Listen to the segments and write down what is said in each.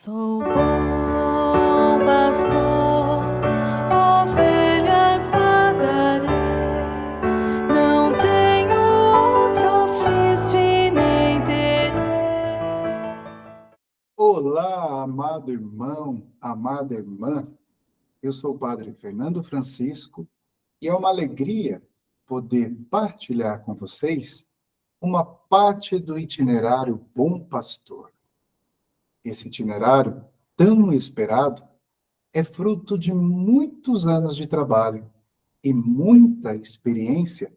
Sou bom pastor, ovelhas guardarei, não tenho outro ofício e nem terei. Olá, amado irmão, amada irmã. Eu sou o Padre Fernando Francisco e é uma alegria poder partilhar com vocês uma parte do itinerário Bom Pastor. Esse itinerário, tão esperado, é fruto de muitos anos de trabalho e muita experiência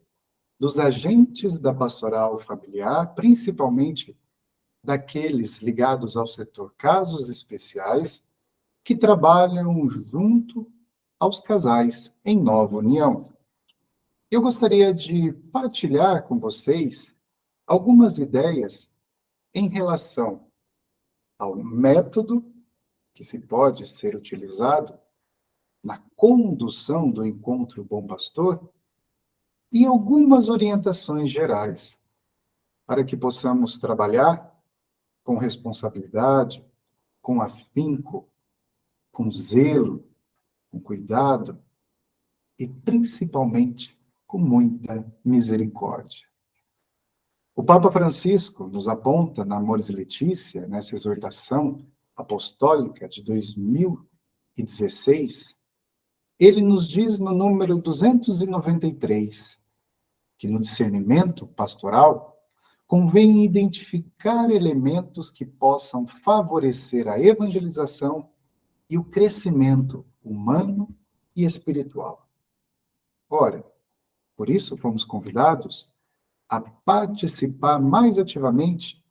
dos agentes da pastoral familiar, principalmente daqueles ligados ao setor casos especiais, que trabalham junto aos casais em nova união. Eu gostaria de partilhar com vocês algumas ideias em relação ao método que se pode ser utilizado na condução do encontro Bom Pastor e algumas orientações gerais para que possamos trabalhar com responsabilidade, com afinco, com zelo, com cuidado e, principalmente, com muita misericórdia. O Papa Francisco nos aponta na Amoris Laetitia, nessa exortação apostólica de 2016, ele nos diz no número 293, que no discernimento pastoral convém identificar elementos que possam favorecer a evangelização e o crescimento humano e espiritual. Ora, por isso fomos convidados a participar mais ativamente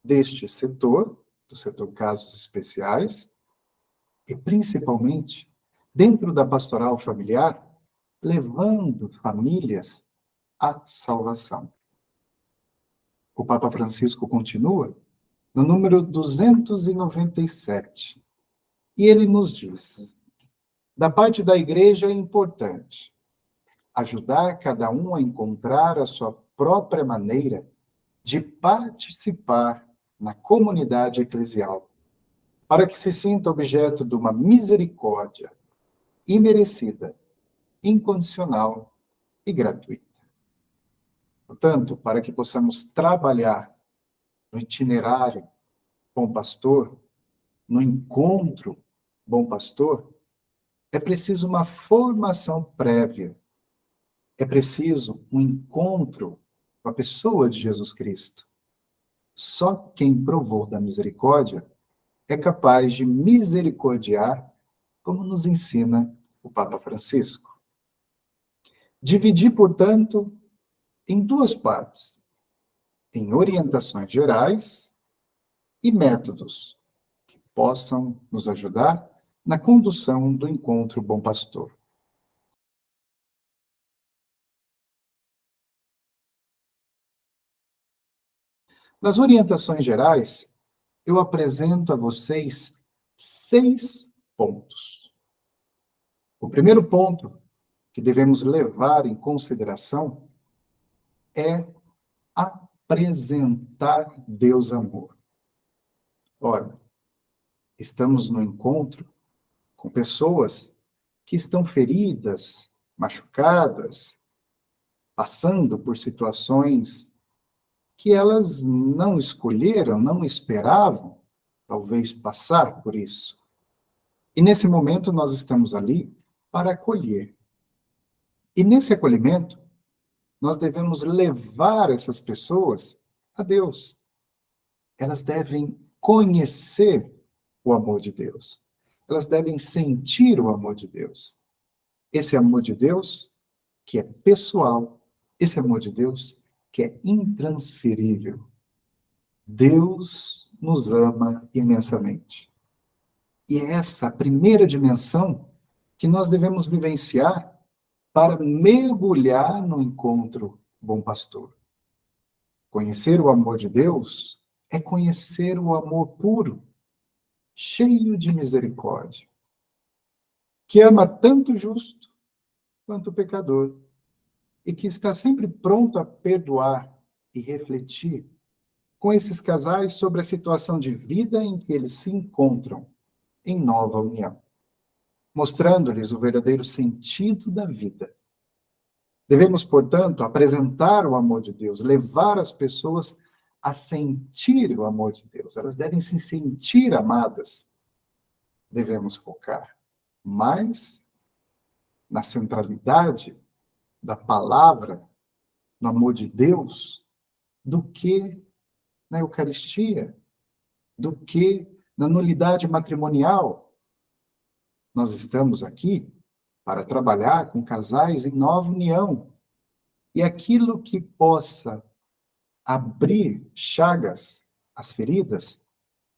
deste setor, do setor casos especiais, e principalmente dentro da pastoral familiar, levando famílias à salvação. O Papa Francisco continua no número 297, e ele nos diz: da parte da igreja é importante ajudar cada um a encontrar a sua própria maneira de participar na comunidade eclesial, para que se sinta objeto de uma misericórdia imerecida, incondicional e gratuita. Portanto, para que possamos trabalhar no itinerário Bom Pastor, no encontro Bom Pastor, é preciso uma formação prévia, é preciso um encontro com a pessoa de Jesus Cristo. Só quem provou da misericórdia é capaz de misericordiar, como nos ensina o Papa Francisco. Dividir, portanto, em duas partes, em orientações gerais e métodos que possam nos ajudar na condução do encontro Bom Pastor. Nas orientações gerais, eu apresento a vocês 6 pontos. O primeiro ponto que devemos levar em consideração é apresentar Deus amor. Ora, estamos no encontro com pessoas que estão feridas, machucadas, passando por situações que elas não escolheram, não esperavam, talvez, passar por isso. E nesse momento nós estamos ali para acolher. E nesse acolhimento, nós devemos levar essas pessoas a Deus. Elas devem conhecer o amor de Deus. Elas devem sentir o amor de Deus. Esse amor de Deus que é pessoal, esse amor de Deus que é intransferível. Deus nos ama imensamente. E é essa a primeira dimensão que nós devemos vivenciar para mergulhar no encontro Bom Pastor. Conhecer o amor de Deus é conhecer o amor puro, cheio de misericórdia, que ama tanto o justo quanto o pecador, e que está sempre pronto a perdoar e refletir com esses casais sobre a situação de vida em que eles se encontram em nova união, mostrando-lhes o verdadeiro sentido da vida. Devemos, portanto, apresentar o amor de Deus, levar as pessoas a sentir o amor de Deus. Elas devem se sentir amadas. Devemos focar mais na centralidade da palavra, no amor de Deus, do que na Eucaristia, do que na nulidade matrimonial. Nós estamos aqui para trabalhar com casais em nova união. E aquilo que possa abrir chagas, as feridas,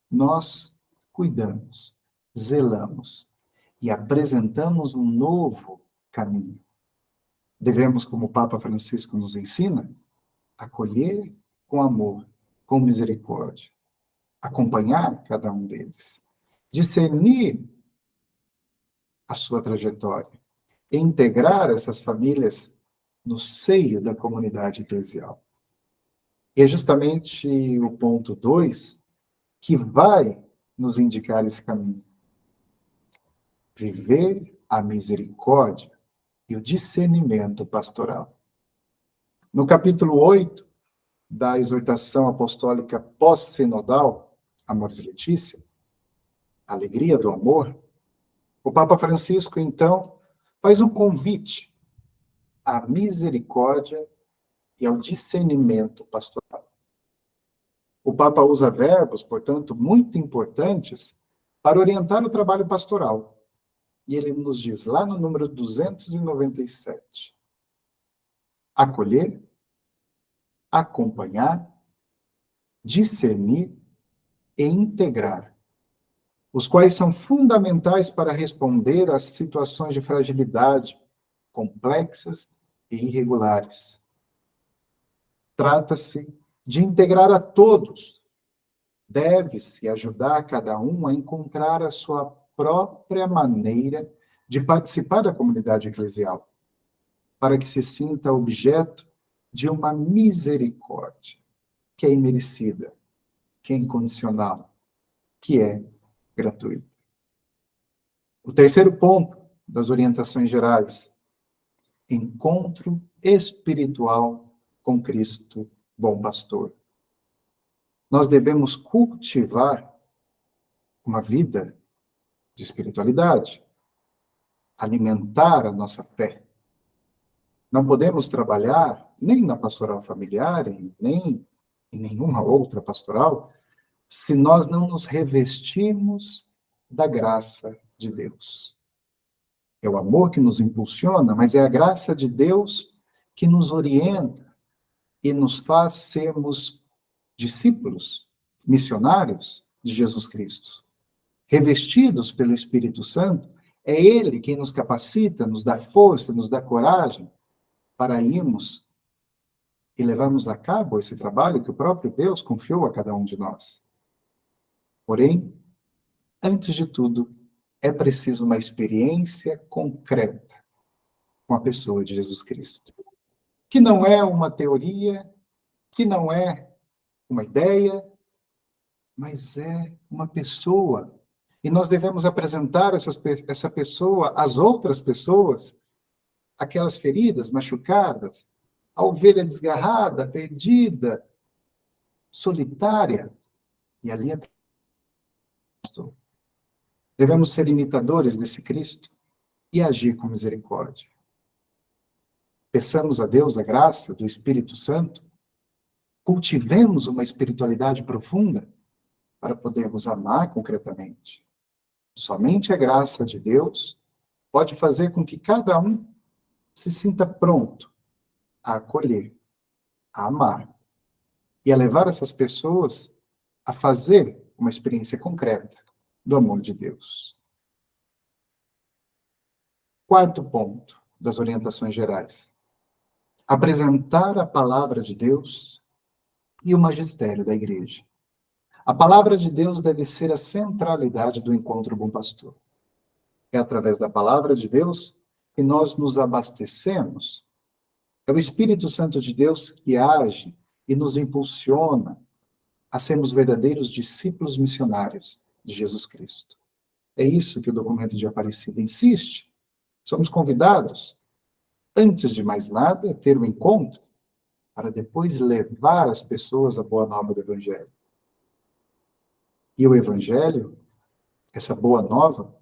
nós cuidamos, zelamos e apresentamos um novo caminho. Devemos, como o Papa Francisco nos ensina, acolher com amor, com misericórdia, acompanhar cada um deles, discernir a sua trajetória, e integrar essas famílias no seio da comunidade eclesial. E é justamente o ponto 2 que vai nos indicar esse caminho. Viver a misericórdia e o discernimento pastoral. No capítulo 8 da exortação apostólica pós-sinodal, Amoris Laetitia, Alegria do Amor, o Papa Francisco, então, faz um convite à misericórdia e ao discernimento pastoral. O Papa usa verbos, portanto, muito importantes para orientar o trabalho pastoral. E ele nos diz, lá no número 297, acolher, acompanhar, discernir e integrar, os quais são fundamentais para responder às situações de fragilidade complexas e irregulares. Trata-se de integrar a todos. Deve-se ajudar cada um a encontrar a sua própria maneira de participar da comunidade eclesial, para que se sinta objeto de uma misericórdia, que é imerecida, que é incondicional, que é gratuita. O terceiro ponto das orientações gerais: encontro espiritual com Cristo, bom pastor. Nós devemos cultivar uma vida de espiritualidade, alimentar a nossa fé. Não podemos trabalhar nem na pastoral familiar, nem em nenhuma outra pastoral, se nós não nos revestirmos da graça de Deus. É o amor que nos impulsiona, mas é a graça de Deus que nos orienta e nos faz sermos discípulos, missionários de Jesus Cristo. Revestidos pelo Espírito Santo, é Ele quem nos capacita, nos dá força, nos dá coragem para irmos e levarmos a cabo esse trabalho que o próprio Deus confiou a cada um de nós. Porém, antes de tudo, é preciso uma experiência concreta com a pessoa de Jesus Cristo, que não é uma teoria, que não é uma ideia, mas é uma pessoa. E nós devemos apresentar essa pessoa às outras pessoas, aquelas feridas, machucadas, a ovelha desgarrada, perdida, solitária. E ali é Cristo. Devemos ser imitadores desse Cristo e agir com misericórdia. Peçamos a Deus a graça do Espírito Santo, cultivemos uma espiritualidade profunda para podermos amar concretamente. Somente a graça de Deus pode fazer com que cada um se sinta pronto a acolher, a amar e a levar essas pessoas a fazer uma experiência concreta do amor de Deus. Quarto ponto das orientações gerais: apresentar a palavra de Deus e o magistério da igreja. A palavra de Deus deve ser a centralidade do encontro bom pastor. É através da palavra de Deus que nós nos abastecemos. É o Espírito Santo de Deus que age e nos impulsiona a sermos verdadeiros discípulos missionários de Jesus Cristo. É isso que o documento de Aparecida insiste. Somos convidados, antes de mais nada, a ter um encontro, para depois levar as pessoas à boa nova do Evangelho. E o Evangelho, essa boa nova,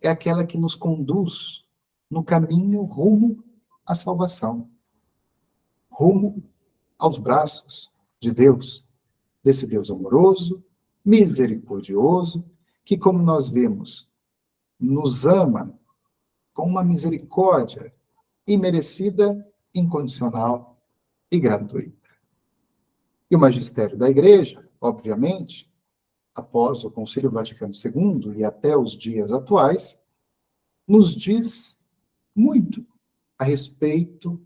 é aquela que nos conduz no caminho rumo à salvação, rumo aos braços de Deus, desse Deus amoroso, misericordioso, que, como nós vimos, nos ama com uma misericórdia imerecida, incondicional e gratuita. E o magistério da Igreja, obviamente, após o Concílio Vaticano II e até os dias atuais, nos diz muito a respeito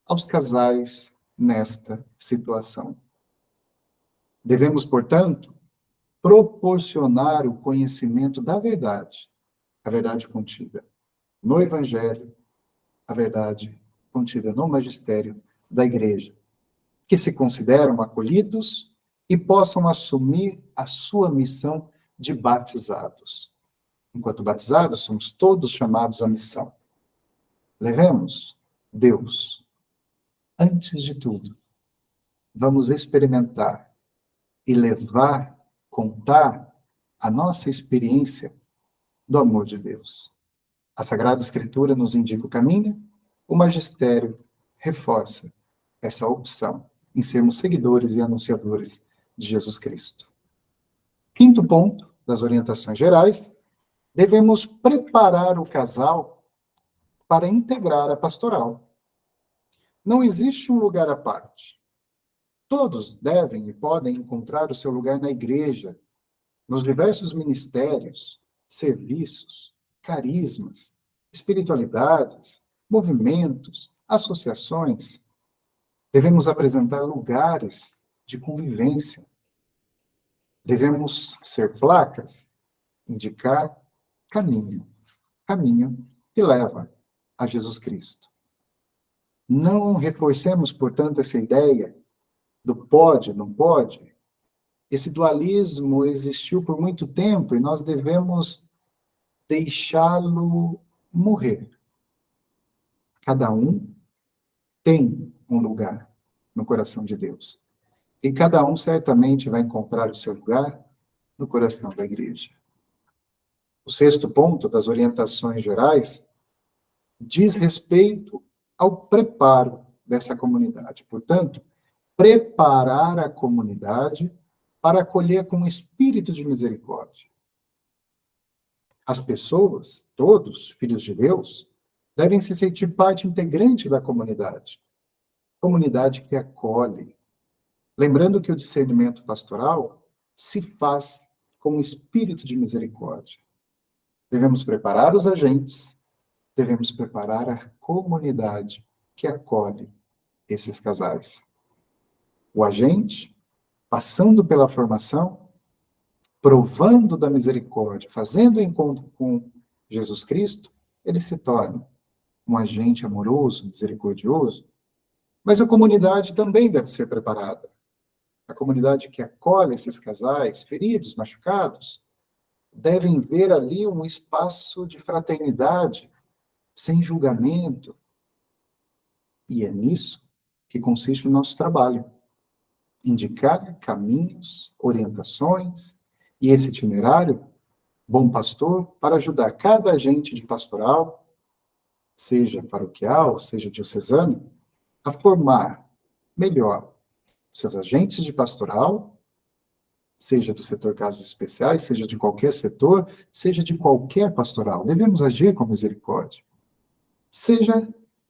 aos casais nesta situação. Devemos, portanto, proporcionar o conhecimento da verdade, a verdade contida no Evangelho, a verdade contida no magistério da Igreja, que se consideram acolhidos e possam assumir a sua missão de batizados. Enquanto batizados, somos todos chamados à missão. Levemos Deus. Antes de tudo, vamos experimentar e levar, contar a nossa experiência do amor de Deus. A Sagrada Escritura nos indica o caminho, o magistério reforça essa opção em sermos seguidores e anunciadores de Jesus Cristo. Quinto ponto das orientações gerais, devemos preparar o casal para integrar a pastoral. Não existe um lugar à parte. Todos devem e podem encontrar o seu lugar na igreja, nos diversos ministérios, serviços, carismas, espiritualidades, movimentos, associações. Devemos apresentar lugares de convivência. Devemos ser placas, indicar caminho que leva a Jesus Cristo. Não reforcemos, portanto, essa ideia do pode, não pode. Esse dualismo existiu por muito tempo e nós devemos deixá-lo morrer. Cada um tem um lugar no coração de Deus. E cada um certamente vai encontrar o seu lugar no coração da igreja. O sexto ponto das orientações gerais diz respeito ao preparo dessa comunidade. Portanto, preparar a comunidade para acolher com espírito de misericórdia. As pessoas, todos, filhos de Deus, devem se sentir parte integrante da comunidade. Comunidade que acolhe. Lembrando que o discernimento pastoral se faz com espírito de misericórdia. Devemos preparar os agentes, devemos preparar a comunidade que acolhe esses casais. O agente, passando pela formação, provando da misericórdia, fazendo o encontro com Jesus Cristo, ele se torna um agente amoroso, misericordioso, mas a comunidade também deve ser preparada. A comunidade que acolhe esses casais, feridos, machucados, devem ver ali um espaço de fraternidade, sem julgamento. E é nisso que consiste o nosso trabalho. Indicar caminhos, orientações e esse itinerário, bom pastor, para ajudar cada agente de pastoral, seja paroquial, seja diocesano, a formar melhor seus agentes de pastoral, seja do setor casos especiais, seja de qualquer setor, seja de qualquer pastoral. Devemos agir com misericórdia. Seja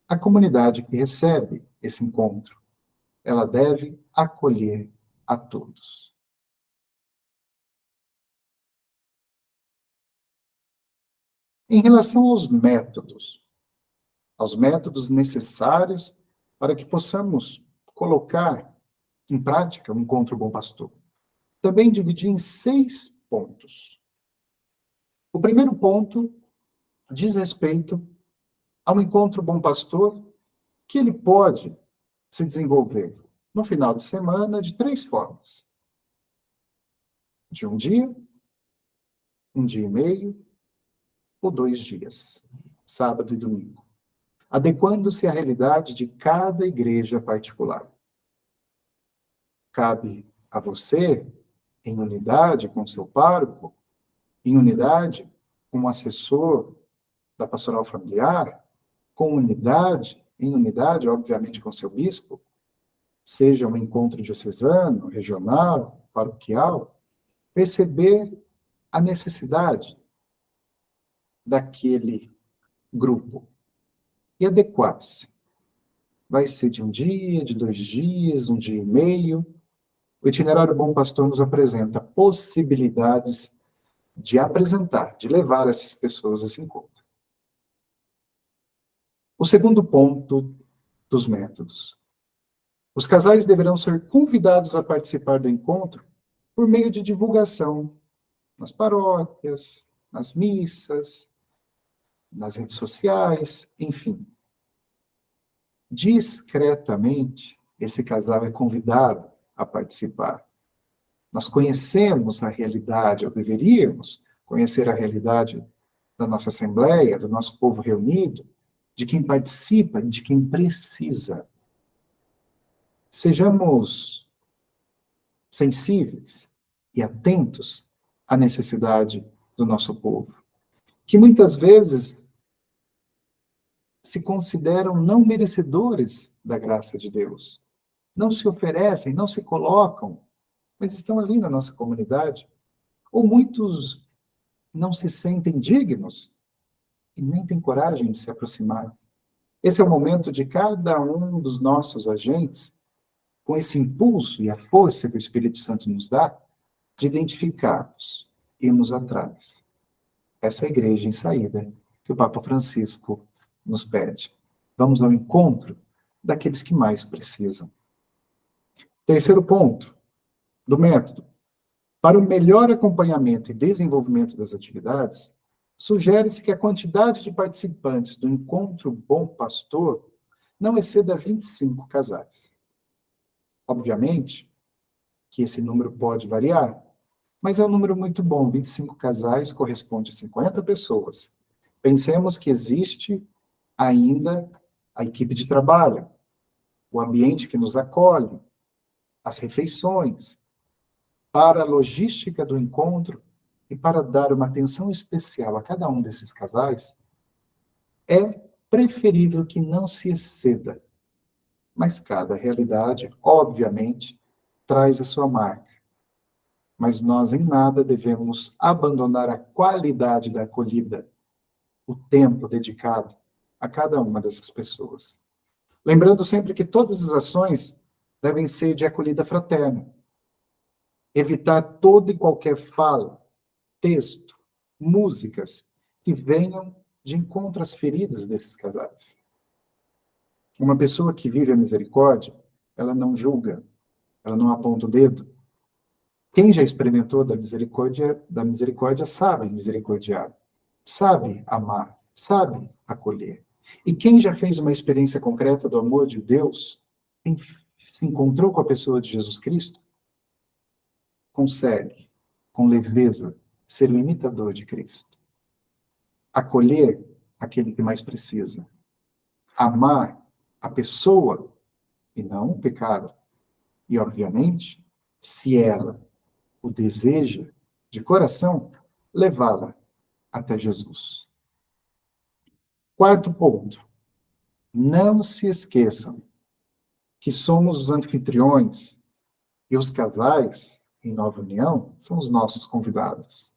a comunidade que recebe esse encontro, ela deve acolher a todos. Em relação aos métodos necessários para que possamos colocar em prática o encontro bom pastor, também dividi em 6 pontos. O primeiro ponto diz respeito ao encontro bom pastor, que ele pode se desenvolver no final de semana de 3 formas. de um dia e meio ou 2 dias, sábado e domingo, adequando-se à realidade de cada igreja particular. Cabe a você, em unidade com seu pároco, em unidade com o assessor da pastoral familiar, em unidade, obviamente, com seu bispo, seja um encontro diocesano, regional, paroquial, perceber a necessidade daquele grupo e adequar-se. Vai ser de um dia, de 2 dias, 1 dia e meio. O itinerário Bom Pastor nos apresenta possibilidades de levar essas pessoas a esse encontro. O segundo ponto dos métodos. Os casais deverão ser convidados a participar do encontro por meio de divulgação nas paróquias, nas missas, nas redes sociais, enfim. Discretamente, esse casal é convidado a participar. Nós conhecemos a realidade, ou deveríamos conhecer a realidade da nossa Assembleia, do nosso povo reunido, de quem participa e de quem precisa. Sejamos sensíveis e atentos à necessidade do nosso povo, que muitas vezes se consideram não merecedores da graça de Deus, não se oferecem, não se colocam, mas estão ali na nossa comunidade, ou muitos não se sentem dignos e nem têm coragem de se aproximar. Esse é o momento de cada um dos nossos agentes, com esse impulso e a força que o Espírito Santo nos dá, de identificarmos, irmos atrás. Essa é a igreja em saída que o Papa Francisco nos pede. Vamos ao encontro daqueles que mais precisam. Terceiro ponto do método. Para o melhor acompanhamento e desenvolvimento das atividades, sugere-se que a quantidade de participantes do Encontro Bom Pastor não exceda 25 casais. Obviamente que esse número pode variar, mas é um número muito bom. 25 casais corresponde a 50 pessoas. Pensemos que existe ainda a equipe de trabalho, o ambiente que nos acolhe, as refeições, para a logística do encontro e para dar uma atenção especial a cada um desses casais, é preferível que não se exceda. Mas cada realidade, obviamente, traz a sua marca. Mas nós em nada devemos abandonar a qualidade da acolhida, o tempo dedicado a cada uma dessas pessoas. Lembrando sempre que todas as ações devem ser de acolhida fraterna. Evitar toda e qualquer fala, texto, músicas que venham de encontro às feridas desses casais. Uma pessoa que vive a misericórdia, ela não julga, ela não aponta o dedo. Quem já experimentou da misericórdia sabe misericordiar, sabe amar, sabe acolher. E quem já fez uma experiência concreta do amor de Deus, quem se encontrou com a pessoa de Jesus Cristo, consegue, com leveza, ser o imitador de Cristo. Acolher aquele que mais precisa. Amar a pessoa e não o pecado. E, obviamente, se ela o deseja de coração, levá-la até Jesus. Quarto ponto. Não se esqueçam que somos os anfitriões e os casais em nova união são os nossos convidados.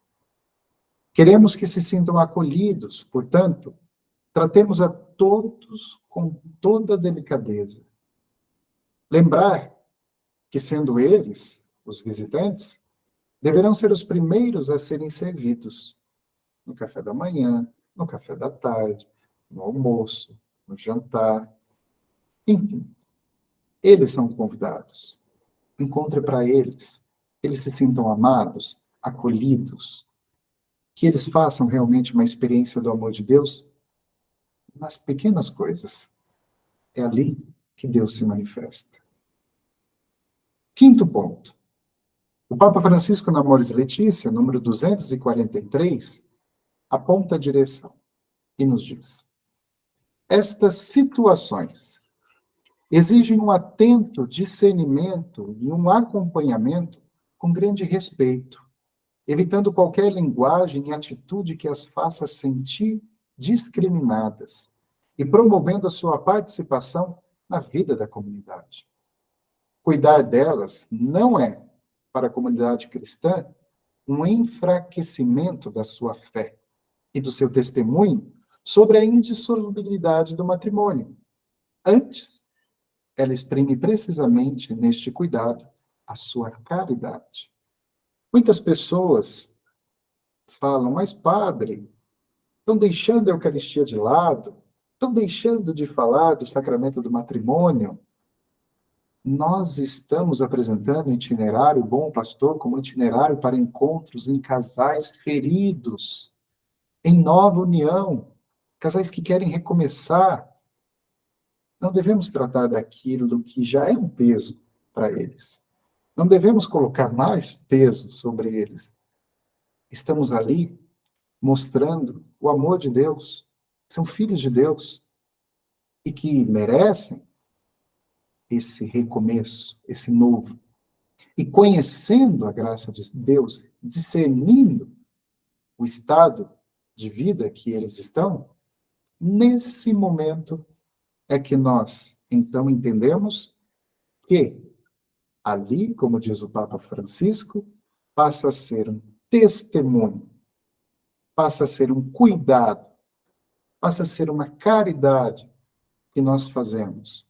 Queremos que se sintam acolhidos, portanto, tratemos a todos com toda delicadeza. Lembrar que, sendo eles, os visitantes, deverão ser os primeiros a serem servidos no café da manhã, no café da tarde, no almoço, no jantar. Enfim, eles são convidados. Encontre para eles, que eles se sintam amados, acolhidos, que eles façam realmente uma experiência do amor de Deus nas pequenas coisas. É ali que Deus se manifesta. Quinto ponto. O Papa Francisco, na Amoris Laetitia, número 243, aponta a direção e nos diz: estas situações exigem um atento discernimento e um acompanhamento com grande respeito, evitando qualquer linguagem e atitude que as faça sentir discriminadas e promovendo a sua participação na vida da comunidade. Cuidar delas não é, para a comunidade cristã, um enfraquecimento da sua fé e do seu testemunho sobre a indissolubilidade do matrimônio. Antes, ela exprime precisamente neste cuidado a sua caridade. Muitas pessoas falam, mas padre, estão deixando a Eucaristia de lado, estão deixando de falar do sacramento do matrimônio. Nós estamos apresentando o itinerário Bom Pastor como itinerário para encontros em casais feridos, em nova união, casais que querem recomeçar. Não devemos tratar daquilo que já é um peso para eles. Não devemos colocar mais peso sobre eles. Estamos ali mostrando o amor de Deus, são filhos de Deus e que merecem esse recomeço, esse novo. E conhecendo a graça de Deus, discernindo o estado de vida que eles estão, nesse momento é que nós, então, entendemos que ali, como diz o Papa Francisco, passa a ser um testemunho, passa a ser um cuidado, passa a ser uma caridade que nós fazemos.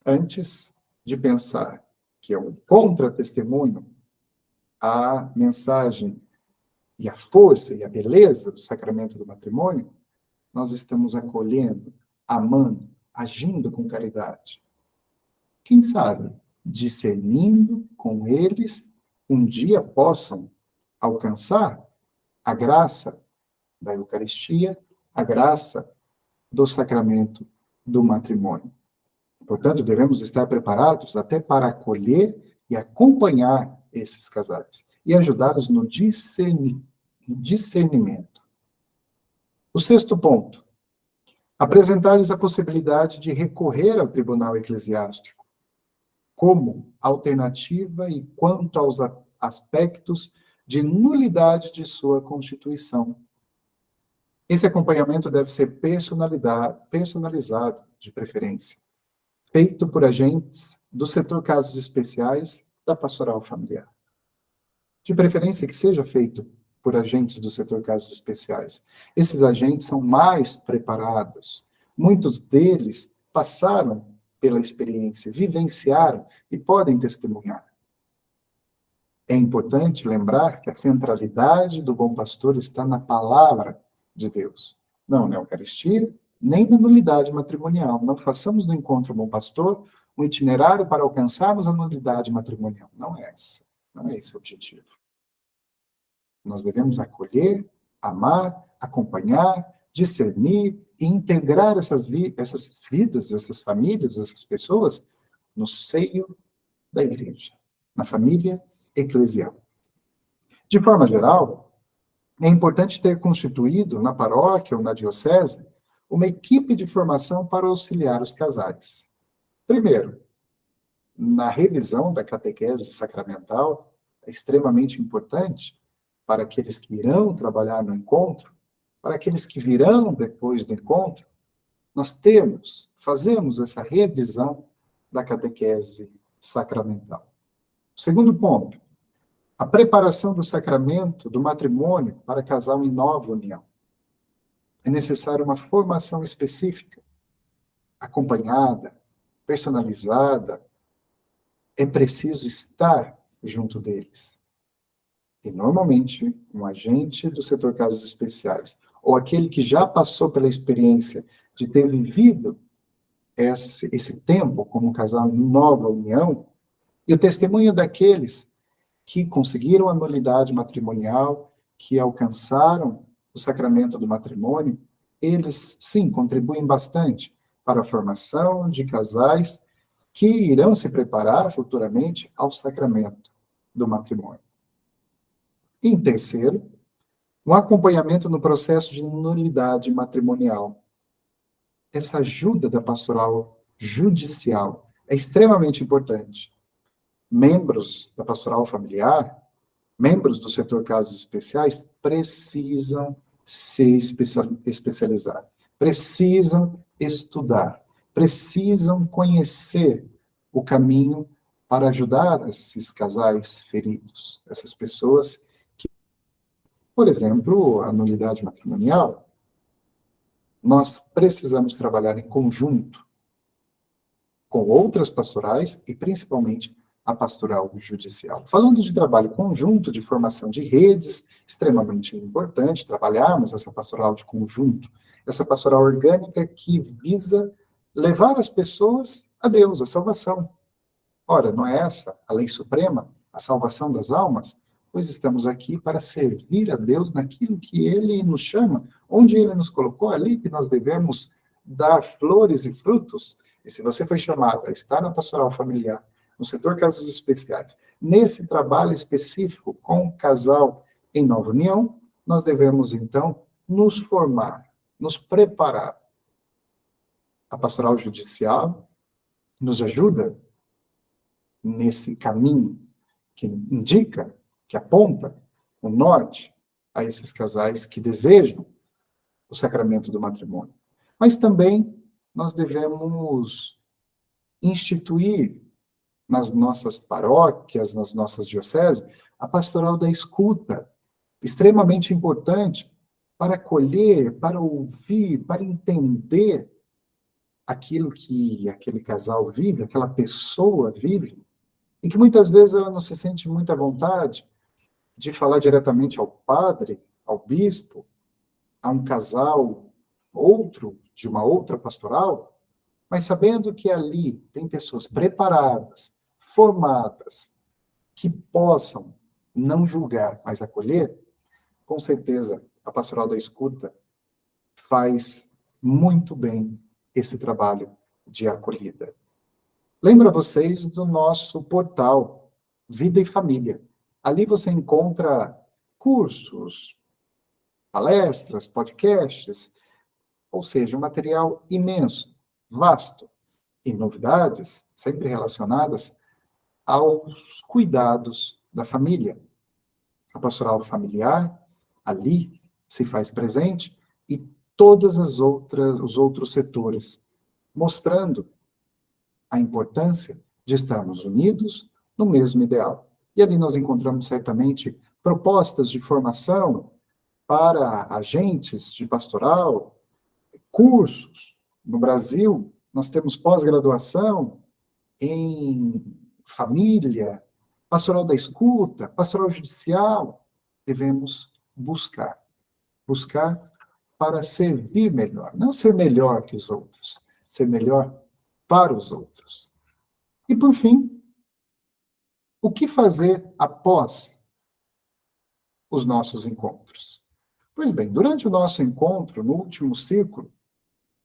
Antes de pensar que é um contra-testemunho, a mensagem e a força e a beleza do sacramento do matrimônio, nós estamos acolhendo, amando, agindo com caridade. Quem sabe, discernindo com eles, um dia possam alcançar a graça da Eucaristia, a graça do sacramento do matrimônio. Portanto, devemos estar preparados até para acolher e acompanhar esses casais e ajudá-los no discernimento. O sexto ponto, apresentar-lhes a possibilidade de recorrer ao tribunal eclesiástico como alternativa e quanto aos aspectos de nulidade de sua constituição. Esse acompanhamento deve ser personalizado, de preferência, feito por agentes do setor casos especiais da pastoral familiar. De preferência que seja feito por agentes do setor casos especiais. Esses agentes são mais preparados. Muitos deles passaram pela experiência, vivenciaram e podem testemunhar. É importante lembrar que a centralidade do bom pastor está na palavra de Deus, não na Eucaristia, nem na nulidade matrimonial. Não façamos do encontro bom pastor um itinerário para alcançarmos a nulidade matrimonial. Não é esse o objetivo. Nós devemos acolher, amar, acompanhar, discernir e integrar essas vidas, essas famílias, essas pessoas no seio da igreja, na família eclesial. De forma geral, é importante ter constituído na paróquia ou na diocese uma equipe de formação para auxiliar os casais. Primeiro, na revisão da catequese sacramental, é extremamente importante para aqueles que irão trabalhar no encontro, para aqueles que virão depois do encontro, nós fazemos essa revisão da catequese sacramental. Segundo ponto, a preparação do sacramento do matrimônio para casal em nova união. É necessária uma formação específica, acompanhada, personalizada. É preciso estar junto deles. E, normalmente, um agente do setor casos especiais, ou aquele que já passou pela experiência de ter vivido esse tempo como casal em nova união, e o testemunho daqueles que conseguiram a nulidade matrimonial, que alcançaram o sacramento do matrimônio, eles, sim, contribuem bastante para a formação de casais que irão se preparar futuramente ao sacramento. do matrimônio. E, em terceiro, um acompanhamento no processo de nulidade matrimonial. Essa ajuda da pastoral judicial é extremamente importante. Membros da pastoral familiar, membros do setor casos especiais, precisam se especializar, precisam estudar, precisam conhecer o caminho para ajudar esses casais feridos, essas pessoas que, por exemplo, a nulidade matrimonial, nós precisamos trabalhar em conjunto com outras pastorais e, principalmente, a pastoral judicial. Falando de trabalho conjunto, de formação de redes, extremamente importante trabalharmos essa pastoral de conjunto, essa pastoral orgânica que visa levar as pessoas a Deus, a salvação. Ora, não é essa a lei suprema, a salvação das almas? Pois estamos aqui para servir a Deus naquilo que Ele nos chama, onde Ele nos colocou, ali que nós devemos dar flores e frutos. E se você foi chamado a estar na pastoral familiar, no setor casos especiais, nesse trabalho específico com o casal em nova união, nós devemos, então, nos formar, nos preparar. A pastoral judicial nos ajuda nesse caminho que indica, que aponta o norte a esses casais que desejam o sacramento do matrimônio. Mas também nós devemos instituir nas nossas paróquias, nas nossas dioceses, a pastoral da escuta, extremamente importante para acolher, para ouvir, para entender aquilo que aquele casal vive, aquela pessoa vive, e que muitas vezes ela não se sente muita vontade de falar diretamente ao padre, ao bispo, a um casal outro, de uma outra pastoral, mas sabendo que ali tem pessoas preparadas, formadas, que possam não julgar, mas acolher, com certeza a pastoral da escuta faz muito bem esse trabalho de acolhida. Lembra vocês do nosso portal Vida e Família. Ali você encontra cursos, palestras, podcasts, ou seja, um material imenso, vasto, e novidades sempre relacionadas aos cuidados da família. A pastoral familiar, ali, se faz presente, e todas os outros setores, mostrando a importância de estarmos unidos no mesmo ideal. E ali nós encontramos certamente propostas de formação para agentes de pastoral, cursos. No Brasil, nós temos pós-graduação em família, pastoral da escuta, pastoral judicial. Devemos buscar para servir melhor, não ser melhor que os outros, ser melhor para os outros. E, por fim, o que fazer após os nossos encontros? Pois bem, durante o nosso encontro, no último ciclo,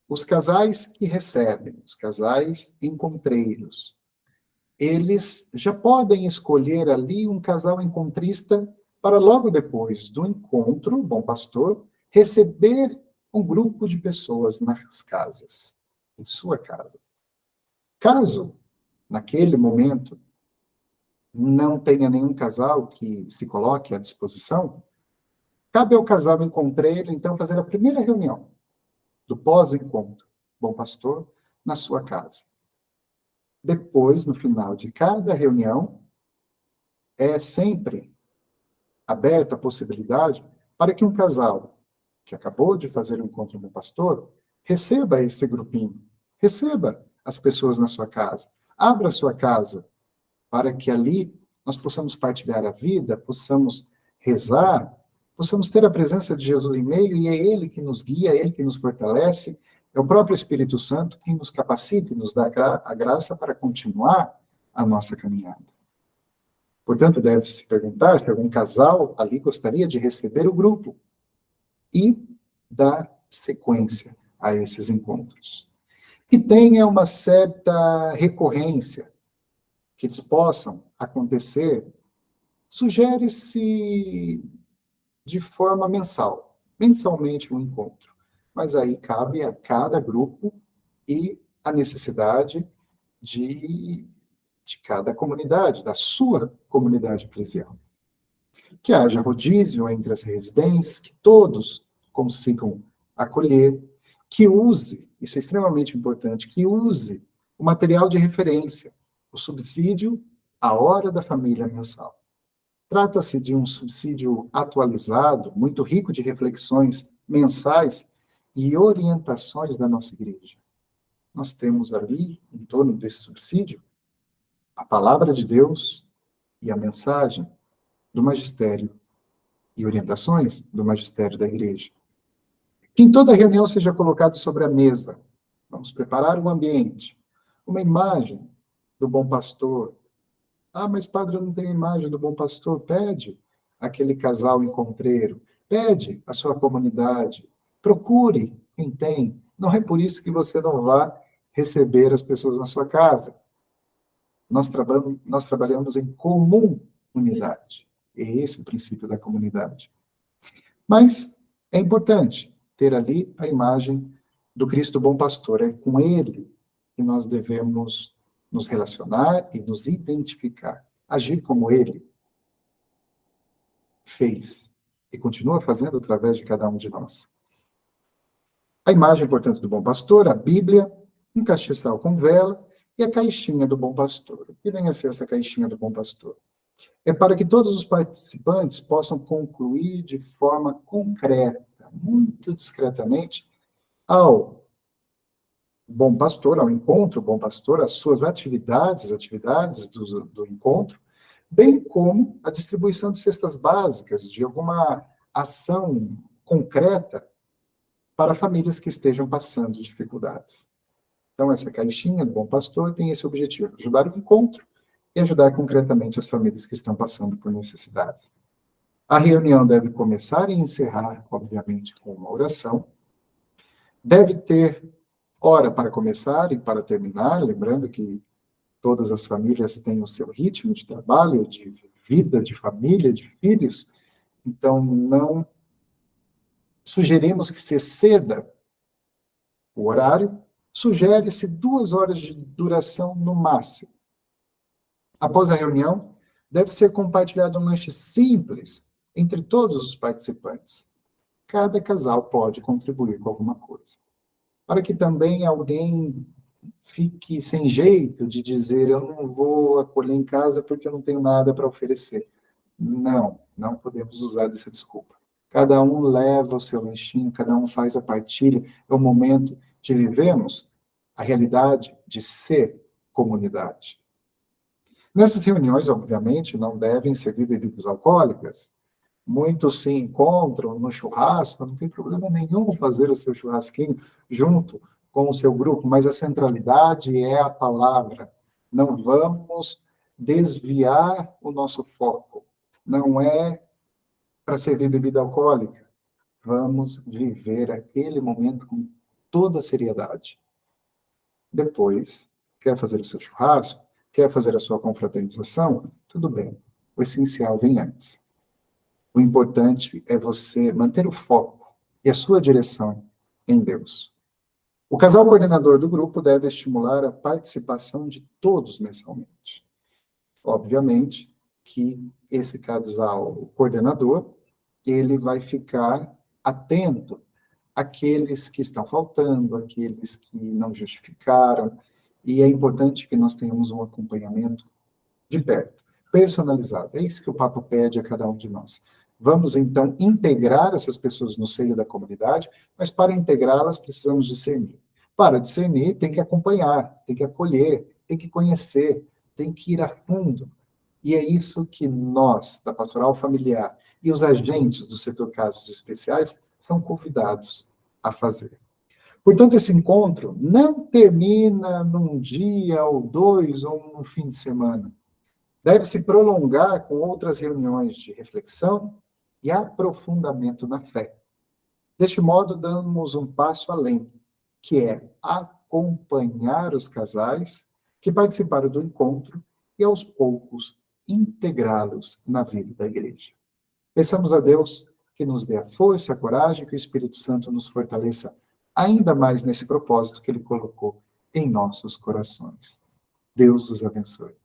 os casais que recebem, os casais encontreiros, eles já podem escolher ali um casal encontrista para logo depois do encontro, bom pastor, receber um grupo de pessoas nas casas, em sua casa. Caso, naquele momento, não tenha nenhum casal que se coloque à disposição, cabe ao casal encontreiro, então, fazer a primeira reunião do pós-encontro, bom pastor, na sua casa. Depois, no final de cada reunião, é sempre aberta a possibilidade para que um casal que acabou de fazer um encontro com o pastor receba esse grupinho, receba as pessoas na sua casa, abra a sua casa, para que ali nós possamos partilhar a vida, possamos rezar, possamos ter a presença de Jesus em meio, e é Ele que nos guia, é Ele que nos fortalece, é o próprio Espírito Santo quem nos capacita e nos dá a graça para continuar a nossa caminhada. Portanto, deve-se perguntar se algum casal ali gostaria de receber o grupo e dar sequência a esses encontros. Que tenha uma certa recorrência, que eles possam acontecer Sugere-se de forma mensalmente um encontro, mas aí cabe a cada grupo e a necessidade de cada comunidade, da sua comunidade eclesial. Que haja rodízio entre as residências, que todos consigam acolher, que use, isso é extremamente importante, que use o material de referência, o subsídio à hora da família mensal. Trata-se de um subsídio atualizado, muito rico de reflexões mensais e orientações da nossa igreja. Nós temos ali, em torno desse subsídio, a palavra de Deus e a mensagem do magistério e orientações do magistério da igreja. Que em toda reunião seja colocado sobre a mesa. Vamos preparar o ambiente. Uma imagem do bom pastor. Ah, mas padre, eu não tenho imagem do bom pastor. Pede aquele casal encontreiro. Pede a sua comunidade. Procure quem tem. Não é por isso que você não vai receber as pessoas na sua casa. Nós trabalhamos em comum unidade. É esse o princípio da comunidade. Mas é importante ter ali a imagem do Cristo bom pastor. É com ele que nós devemos nos relacionar e nos identificar. Agir como ele fez e continua fazendo através de cada um de nós. A imagem, portanto, do bom pastor, a Bíblia, um castiçal com vela e a caixinha do bom pastor. O que vem a ser essa caixinha do bom pastor? É para que todos os participantes possam concluir de forma concreta, muito discretamente, ao bom pastor, ao encontro bom pastor, as suas atividades do encontro, bem como a distribuição de cestas básicas, de alguma ação concreta para famílias que estejam passando dificuldades. Então, essa caixinha do bom pastor tem esse objetivo, ajudar o encontro e ajudar concretamente as famílias que estão passando por necessidade. A reunião deve começar e encerrar, obviamente, com uma oração. Deve ter hora para começar e para terminar, lembrando que todas as famílias têm o seu ritmo de trabalho, de vida, de família, de filhos, então não sugerimos que se exceda o horário, sugere-se 2 horas de duração no máximo. Após a reunião, deve ser compartilhado um lanche simples entre todos os participantes. Cada casal pode contribuir com alguma coisa. Para que também alguém fique sem jeito de dizer eu não vou acolher em casa porque eu não tenho nada para oferecer. Não podemos usar dessa desculpa. Cada um leva o seu lanchinho, cada um faz a partilha. É o momento de vivermos a realidade de ser comunidade. Nessas reuniões, obviamente, não devem servir bebidas alcoólicas. Muitos se encontram no churrasco, não tem problema nenhum fazer o seu churrasquinho junto com o seu grupo, mas a centralidade é a palavra. Não vamos desviar o nosso foco. Não é para servir bebida alcoólica. Vamos viver aquele momento com toda a seriedade. Depois, quer fazer o seu churrasco? Quer fazer a sua confraternização? Tudo bem. O essencial vem antes. O importante é você manter o foco e a sua direção em Deus. O casal coordenador do grupo deve estimular a participação de todos mensalmente. Obviamente que esse casal coordenador, ele vai ficar atento àqueles que estão faltando, àqueles que não justificaram, e é importante que nós tenhamos um acompanhamento de perto, personalizado. É isso que o Papa pede a cada um de nós. Vamos, então, integrar essas pessoas no seio da comunidade, mas para integrá-las precisamos discernir. Para discernir, tem que acompanhar, tem que acolher, tem que conhecer, tem que ir a fundo. E é isso que nós, da Pastoral Familiar, e os agentes do setor Casos Especiais, são convidados a fazer. Portanto, esse encontro não termina num dia, ou 2, ou num fim de semana. Deve se prolongar com outras reuniões de reflexão e aprofundamento na fé. Deste modo, damos um passo além, que é acompanhar os casais que participaram do encontro e, aos poucos, integrá-los na vida da igreja. Peçamos a Deus que nos dê a força, a coragem, que o Espírito Santo nos fortaleça ainda mais nesse propósito que Ele colocou em nossos corações. Deus os abençoe.